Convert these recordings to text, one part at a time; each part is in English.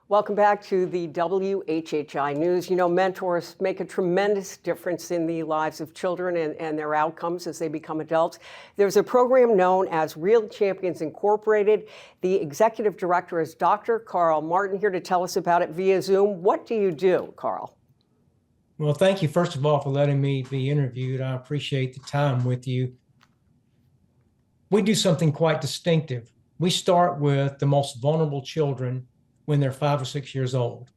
Welcome back to the WHHI News. You know, mentors make a tremendous difference in the lives of children and their outcomes as they become adults. There's a program known as Real Champions Incorporated. The executive director is Dr. Carl Martin, here to tell us about it via Zoom. What do you do, Carl? Well, thank you, first of all, for letting me be interviewed. I appreciate the time with you. We do something quite distinctive. We start with the most vulnerable children when they're 5 or 6 years old.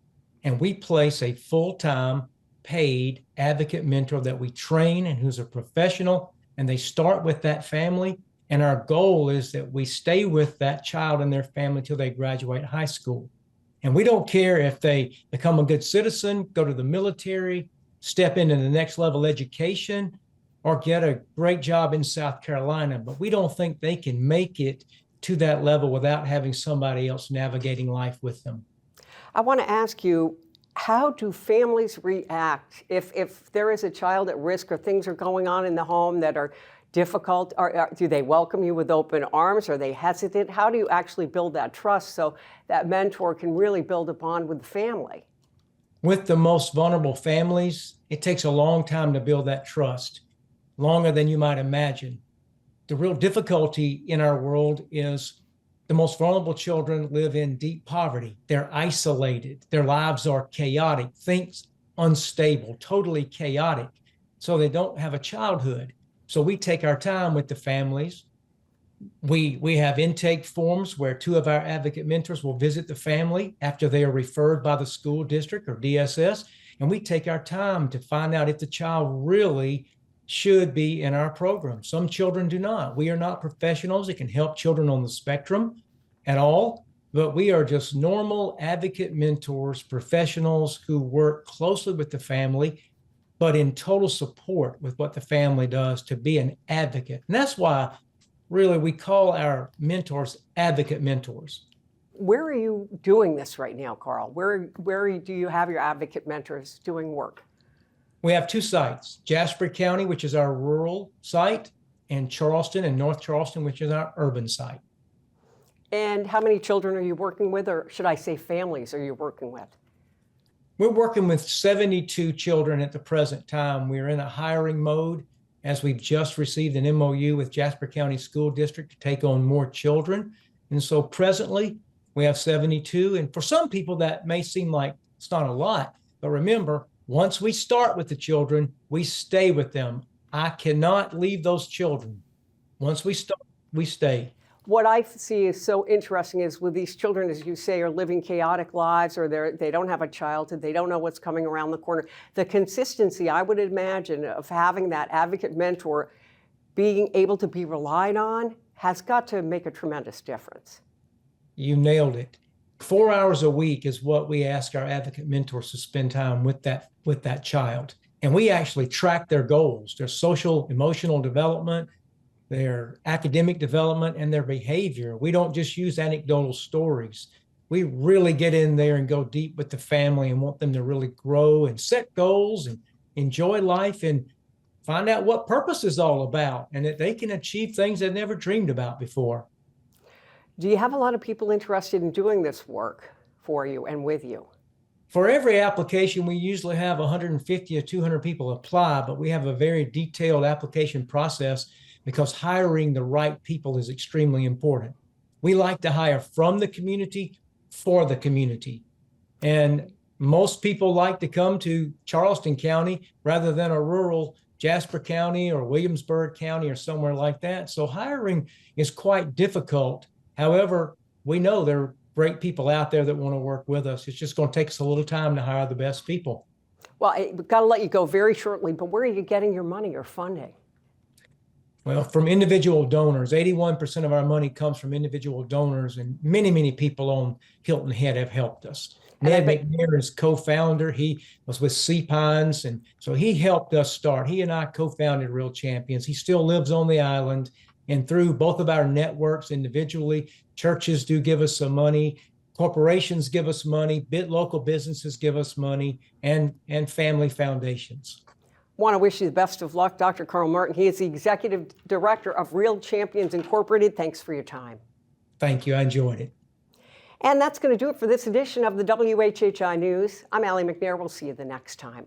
And we place a full-time paid advocate mentor that we train and who's a professional, and they start with that family. And our goal is that we stay with that child and their family till they graduate high school. And we don't care if they become a good citizen, go to the military, step into the next level education, or get a great job in South Carolina, but we don't think they can make it to that level without having somebody else navigating life with them. I want to ask you, how do families react if there is a child at risk or things are going on in the home that are difficult? Do they welcome you with open arms? Are they hesitant? How do you actually build that trust so that mentor can really build a bond with the family? With the most vulnerable families, it takes a long time to build that trust, longer than you might imagine. The real difficulty in our world is the most vulnerable children live in deep poverty. They're isolated. Their lives are chaotic, things unstable, totally chaotic. So they don't have a childhood. So we take our time with the families. We have intake forms where 2 of our advocate mentors will visit the family after they are referred by the school district or DSS. And we take our time to find out if the child really should be in our program. Some children do not. We are not professionals that can help children on the spectrum at all, but we are just normal advocate mentors, professionals who work closely with the family, but in total support with what the family does to be an advocate. And that's why really we call our mentors advocate mentors. Where are you doing this right now, Carl? Where do you have your advocate mentors doing work? We have 2 sites, Jasper County, which is our rural site, and Charleston and North Charleston, which is our urban site. And how many children are you working with, or should I say families are you working with? We're working with 72 children at the present time. We're in a hiring mode as we've just received an MOU with Jasper County School District to take on more children. And so presently we have 72. And for some people that may seem like it's not a lot, but remember, once we start with the children, we stay with them. I cannot leave those children. Once we start, we stay. What I see is so interesting is with these children, as you say, are living chaotic lives, or they don't have a childhood, they don't know what's coming around the corner. The consistency, I would imagine, of having that advocate mentor being able to be relied on has got to make a tremendous difference. You nailed it. 4 hours a week is what we ask our advocate mentors to spend time with that child. And we actually track their goals, their social, emotional development, their academic development, and their behavior. We don't just use anecdotal stories. We really get in there and go deep with the family and want them to really grow and set goals and enjoy life and find out what purpose is all about and that they can achieve things they've never dreamed about before. Do you have a lot of people interested in doing this work for you and with you? For every application, we usually have 150 or 200 people apply, but we have a very detailed application process because hiring the right people is extremely important. We like to hire from the community for the community. And most people like to come to Charleston County rather than a rural Jasper County or Williamsburg County or somewhere like that. So hiring is quite difficult. However, we know there are great people out there that want to work with us. It's just going to take us a little time to hire the best people. Well, I've got to let you go very shortly, but where are you getting your money or funding? Well, from individual donors. 81% of our money comes from individual donors, and many, many people on Hilton Head have helped us. Ned McNair is co-founder. He was with Sea Pines, and so he helped us start. He and I co-founded Real Champions. He still lives on the island, and through both of our networks individually, churches do give us some money, corporations give us money, local businesses give us money, and family foundations. Want to wish you the best of luck, Dr. Carl Martin. He is the Executive Director of Real Champions Incorporated. Thanks for your time. Thank you. I enjoyed it. And that's going to do it for this edition of the WHHI News. I'm Allie McNair. We'll see you the next time.